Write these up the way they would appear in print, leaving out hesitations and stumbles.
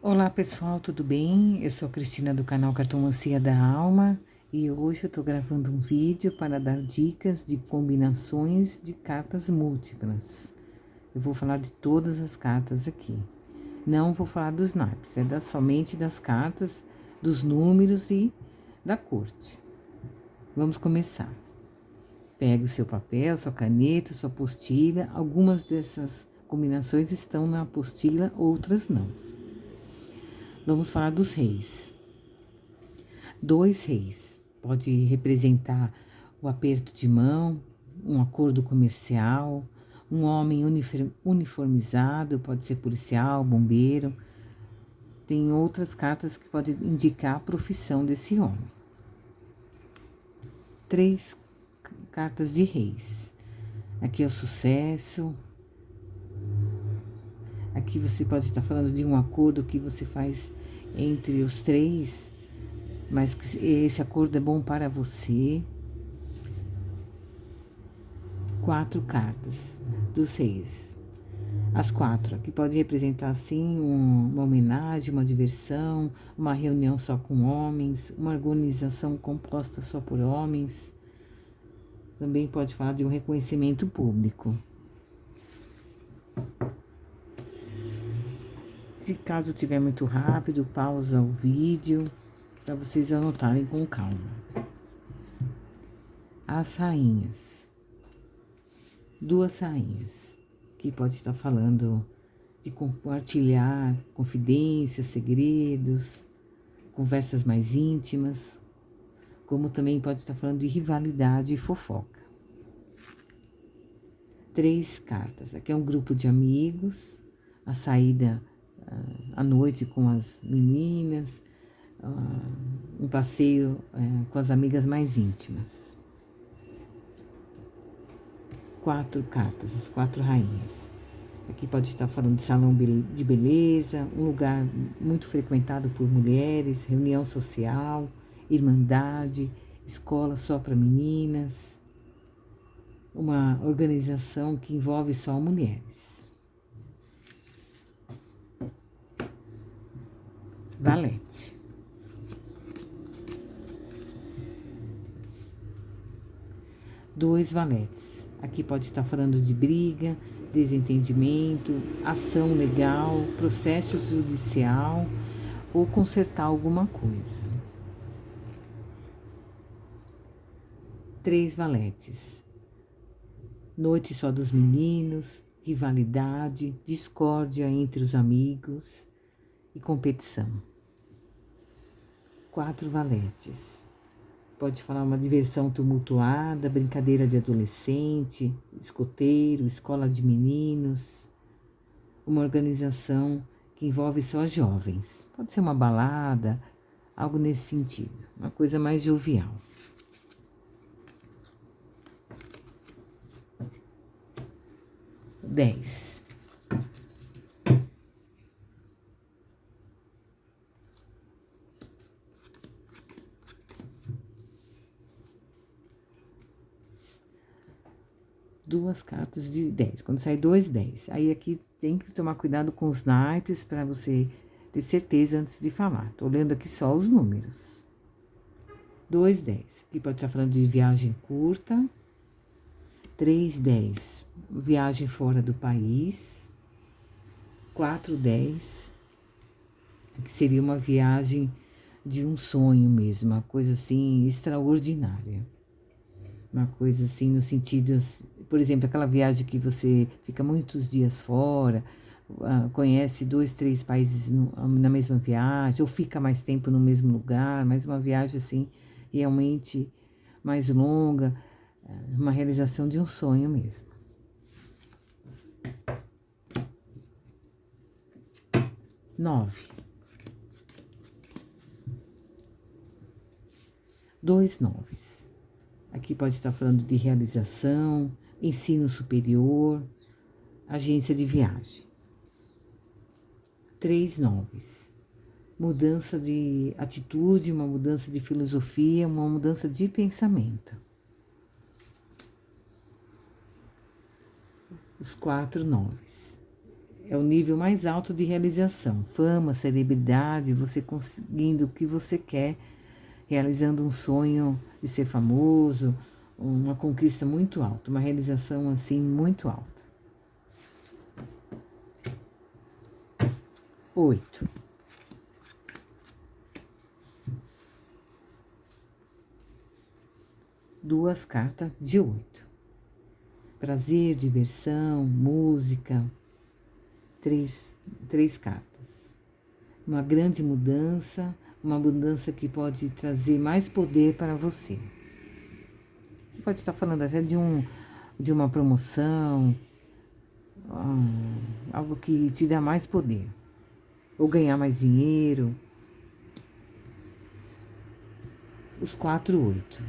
Olá pessoal, tudo bem? Eu sou a Cristina do canal Cartomancia da Alma e hoje eu estou gravando um vídeo para dar dicas de combinações de cartas múltiplas. Eu vou falar de todas as cartas aqui. Não vou falar dos naipes, somente das cartas, dos números e da corte. Vamos começar. Pegue o seu papel, sua caneta, sua apostila. Algumas dessas combinações estão na apostila, outras não. Vamos falar dos reis. 2 reis pode representar o aperto de mão, um acordo comercial, um homem uniformizado, pode ser policial, bombeiro. Tem outras cartas que podem indicar a profissão desse homem. 3 cartas de reis. Aqui é o sucesso. Aqui você pode estar falando de um acordo que você faz entre os três, mas que esse acordo é bom para você. 4 cartas dos reis. As 4 aqui pode representar assim uma homenagem, uma diversão, uma reunião só com homens, uma organização composta só por homens. Também pode falar de um reconhecimento público. Se caso tiver muito rápido, pausa o vídeo para vocês anotarem com calma. As rainhas. 2 rainhas, que pode estar falando de compartilhar confidências, segredos, conversas mais íntimas, como também pode estar falando de rivalidade e fofoca. 3 cartas, aqui é um grupo de amigos, a saída à noite com as meninas, um passeio com as amigas mais íntimas. 4 cartas, as 4 rainhas. Aqui pode estar falando de salão de beleza, um lugar muito frequentado por mulheres, reunião social, irmandade, escola só para meninas, uma organização que envolve só mulheres. Valete. 2 valetes. Aqui pode estar falando de briga, desentendimento, ação legal, processo judicial ou consertar alguma coisa. 3 valetes. Noite só dos meninos, rivalidade, discórdia entre os amigos e competição. 4 valetes. Pode falar uma diversão tumultuada, brincadeira de adolescente, escoteiro, escola de meninos, uma organização que envolve só jovens. Pode ser uma balada, algo nesse sentido, uma coisa mais jovial. 10. Duas cartas de 10. Quando sai 2 10. Aí aqui tem que tomar cuidado com os naipes para você ter certeza antes de falar. Tô lendo aqui só os números. 2 10. Aqui pode estar falando de viagem curta. 3 10. Viagem fora do país. 4 10. Que seria uma viagem de um sonho mesmo, uma coisa assim extraordinária. Uma coisa assim no sentido, por exemplo, aquela viagem que você fica muitos dias fora, conhece 2 3 países na mesma viagem, ou fica mais tempo no mesmo lugar, mas uma viagem assim realmente mais longa, uma realização de um sonho mesmo. 9. 2 9. Aqui pode estar falando de realização, ensino superior, agência de viagem. 3 9. Mudança de atitude, uma mudança de filosofia, uma mudança de pensamento. Os 4 9. É o nível mais alto de realização. Fama, celebridade, você conseguindo o que você quer, realizando um sonho de ser famoso, uma conquista muito alta, uma realização assim muito alta. 8. Duas cartas de 8. Prazer, diversão, música. Três cartas. Uma grande mudança, uma mudança que pode trazer mais poder para você. Você pode estar falando até de uma promoção, algo que te dá mais poder. Ou ganhar mais dinheiro. Os 4, 8.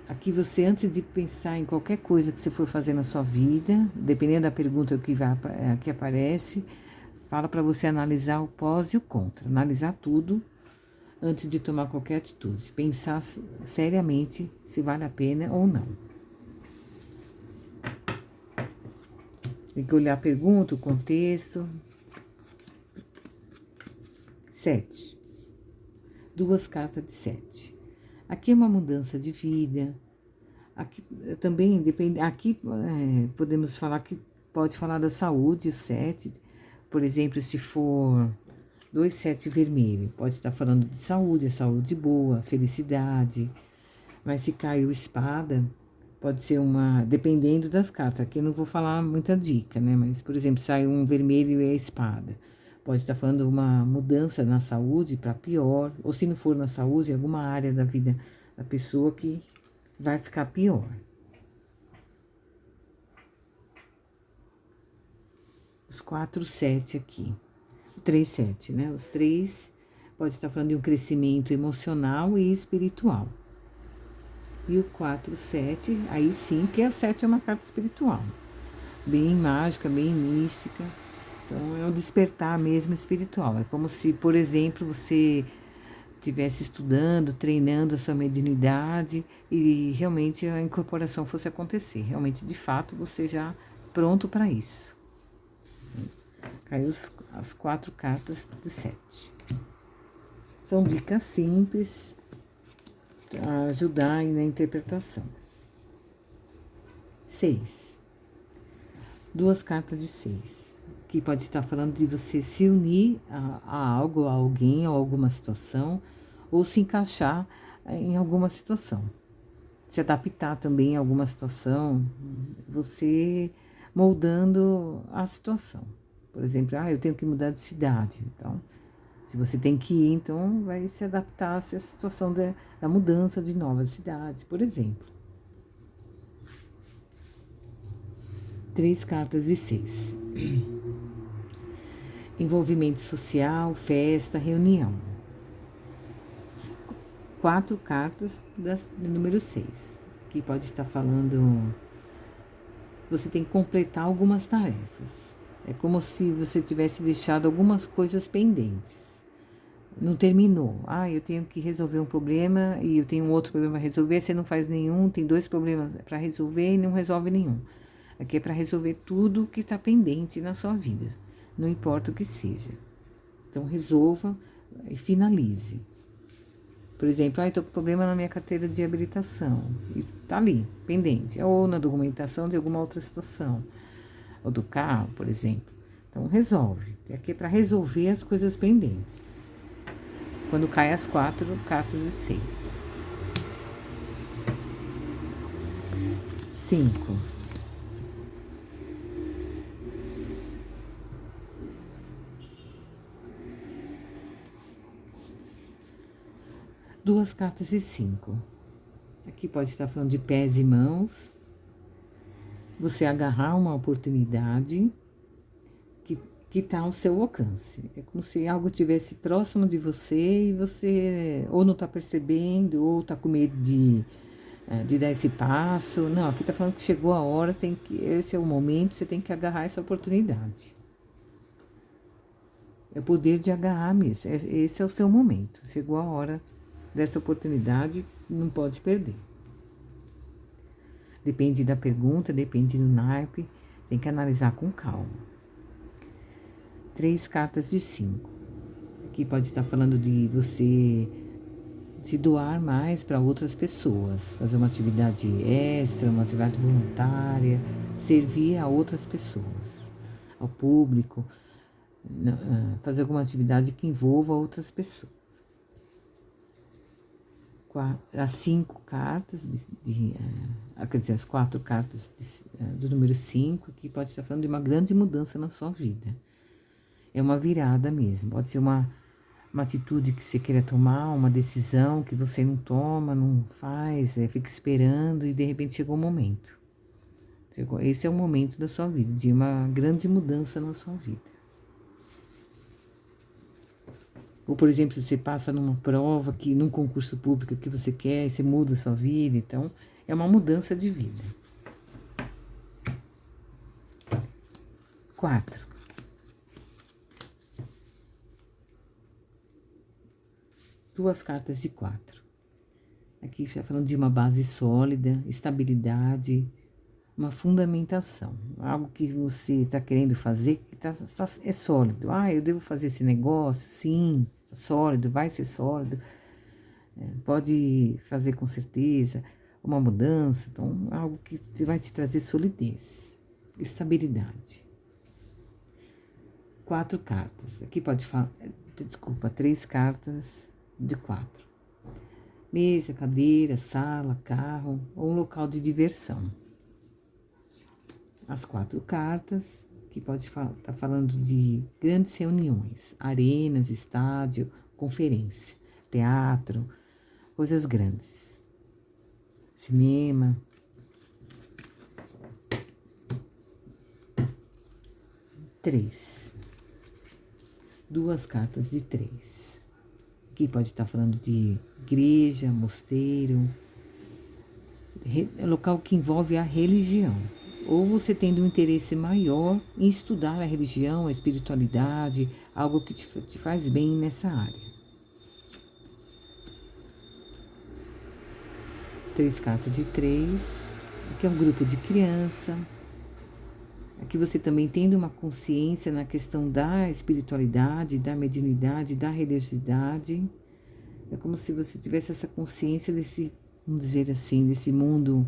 Aqui você, antes de pensar em qualquer coisa que você for fazer na sua vida, dependendo da pergunta que aparece, fala para você analisar o pós e o contra. Analisar tudo antes de tomar qualquer atitude. Pensar seriamente se vale a pena ou não. Tem que olhar a pergunta, o contexto. 7. Duas cartas de 7. Aqui é uma mudança de vida. Aqui também depende. Aqui podemos falar que pode falar da saúde, o 7. Por exemplo, se for 2, 7 vermelho, pode estar falando de saúde, a saúde boa, felicidade. Mas se caiu espada, pode ser uma. Dependendo das cartas. Aqui eu não vou falar muita dica, né? Mas, por exemplo, sai um vermelho e a espada. Pode estar falando uma mudança na saúde para pior, ou se não for na saúde, alguma área da vida da pessoa que vai ficar pior. Os 4, 7 aqui. 3, 7, né? Os 3 pode estar falando de um crescimento emocional e espiritual. E o 4, 7, aí sim, que o 7 é uma carta espiritual. Bem mágica, bem mística. Então, é um despertar mesmo espiritual. É como se, por exemplo, você estivesse estudando, treinando a sua mediunidade e realmente a incorporação fosse acontecer. Realmente, de fato, você já pronto para isso. Caiu as 4 cartas de 7. São dicas simples para ajudar aí na interpretação. 6. Duas cartas de 6. Que pode estar falando de você se unir a algo, a alguém, a alguma situação, ou se encaixar em alguma situação. Se adaptar também a alguma situação, você moldando a situação. Por exemplo, eu tenho que mudar de cidade. Então, se você tem que ir, então vai se adaptar a essa situação da mudança de nova cidade, por exemplo. 3 cartas de 6. Envolvimento social, festa, reunião. 4 cartas do número 6, que pode estar falando, você tem que completar algumas tarefas. É como se você tivesse deixado algumas coisas pendentes. Não terminou. Eu tenho que resolver um problema e eu tenho um outro problema a resolver, você não faz nenhum, tem 2 problemas para resolver e não resolve nenhum. Aqui é para resolver tudo que está pendente na sua vida, não importa o que seja. Então, resolva e finalize. Por exemplo, estou com problema na minha carteira de habilitação. E está ali, pendente. Ou na documentação de alguma outra situação. Ou do carro, por exemplo. Então, resolve. Aqui é para resolver as coisas pendentes. Quando cai as 4 cartas de 6. 5. Duas cartas de 5. Aqui pode estar falando de pés e mãos. Você agarrar uma oportunidade que está ao seu alcance. É como se algo estivesse próximo de você e você ou não está percebendo, ou está com medo de dar esse passo. Não, aqui está falando que chegou a hora, esse é o momento, você tem que agarrar essa oportunidade. É o poder de agarrar mesmo. Esse é o seu momento. Chegou a hora dessa oportunidade, não pode perder. Depende da pergunta, depende do naipe, tem que analisar com calma. 3 cartas de 5. Aqui pode estar falando de você se doar mais para outras pessoas, fazer uma atividade extra, uma atividade voluntária, servir a outras pessoas, ao público, fazer alguma atividade que envolva outras pessoas. As 5 cartas, quer dizer, as 4 cartas do número 5, que pode estar falando de uma grande mudança na sua vida. É uma virada mesmo, pode ser uma atitude que você queira tomar, uma decisão que você não toma, não faz, fica esperando e de repente chegou o momento. Esse é o momento da sua vida, de uma grande mudança na sua vida. Ou, por exemplo, se você passa numa prova, num concurso público que você quer, e você muda a sua vida, então é uma mudança de vida. 4. Duas cartas de 4. Aqui está falando de uma base sólida, estabilidade, uma fundamentação. Algo que você está querendo fazer que é sólido. Eu devo fazer esse negócio? Sim, é sólido, vai ser sólido. Pode fazer com certeza uma mudança. Então, algo que vai te trazer solidez, estabilidade. 4 cartas. Aqui pode falar, 3 cartas de 4. Mesa, cadeira, sala, carro ou um local de diversão. As 4 cartas, que pode estar falando de grandes reuniões, arenas, estádio, conferência, teatro, coisas grandes, cinema. 3. 2 cartas de 3. Aqui pode estar falando de igreja, mosteiro, local que envolve a religião. Ou você tendo um interesse maior em estudar a religião, a espiritualidade, algo que te faz bem nessa área. 3 cartas de 3. Aqui é um grupo de criança. Aqui você também tendo uma consciência na questão da espiritualidade, da mediunidade, da religiosidade. É como se você tivesse essa consciência desse, vamos dizer assim, desse mundo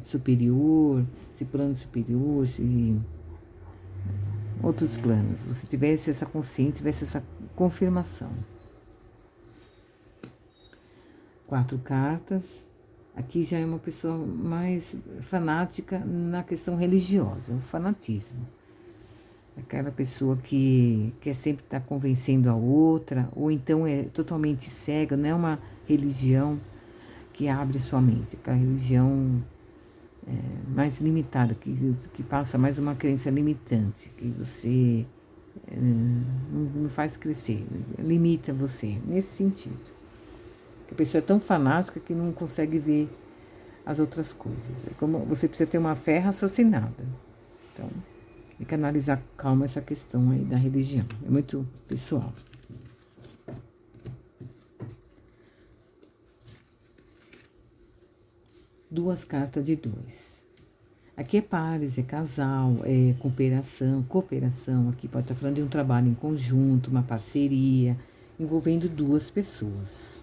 superior, esse plano superior, outros planos. Você tivesse essa consciência, tivesse essa confirmação. 4 cartas. Aqui já é uma pessoa mais fanática na questão religiosa, o fanatismo. Aquela pessoa que quer sempre estar convencendo a outra, ou então é totalmente cega, não é uma religião que abre sua mente, aquela religião mais limitada, que passa mais uma crença limitante, que você não faz crescer, limita você, nesse sentido. A pessoa é tão fanática que não consegue ver as outras coisas. É como você precisa ter uma fé raciocinada. Então, tem que analisar com calma essa questão aí da religião. É muito pessoal. Duas cartas de 2. Aqui é pares, é casal, é cooperação. Aqui pode estar falando de um trabalho em conjunto, uma parceria, envolvendo 2 pessoas.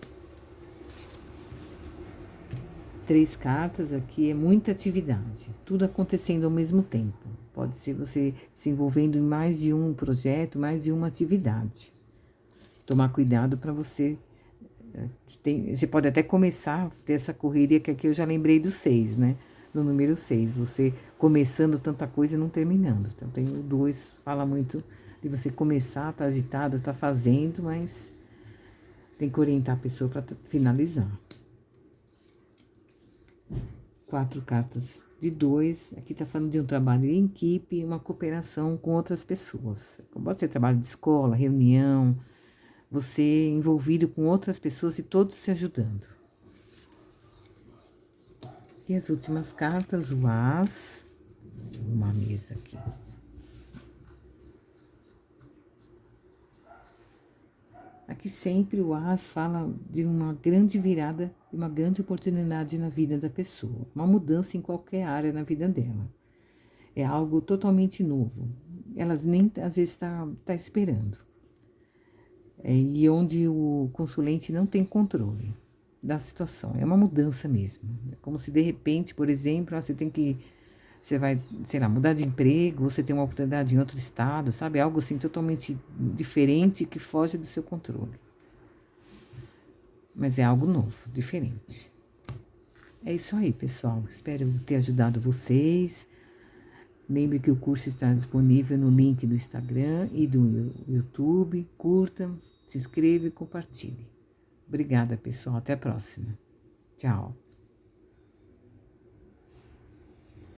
3 cartas aqui é muita atividade, tudo acontecendo ao mesmo tempo. Pode ser você se envolvendo em mais de um projeto, mais de uma atividade. Tomar cuidado para você. Você pode até começar a ter essa correria, que aqui eu já lembrei do 6, né? No número 6, você começando tanta coisa e não terminando. Então, tem o 2, fala muito de você começar, tá agitado, tá fazendo, mas tem que orientar a pessoa para finalizar. 4 cartas de 2, aqui tá falando de um trabalho em equipe, uma cooperação com outras pessoas. Pode ser trabalho de escola, reunião, você envolvido com outras pessoas e todos se ajudando. E as últimas cartas, o As, uma mesa aqui. Aqui sempre o As fala de uma grande virada, de uma grande oportunidade na vida da pessoa. Uma mudança em qualquer área na vida dela. É algo totalmente novo. elas nem às vezes tá esperando. E onde o consulente não tem controle da situação. É uma mudança mesmo. É como se de repente, por exemplo, você vai, sei lá, mudar de emprego, você tem uma oportunidade em outro estado, sabe? Algo assim totalmente diferente que foge do seu controle. Mas é algo novo, diferente. É isso aí, pessoal. Espero ter ajudado vocês. Lembre que o curso está disponível no link do Instagram e do YouTube. Curta, se inscreva e compartilhe. Obrigada, pessoal. Até a próxima. Tchau.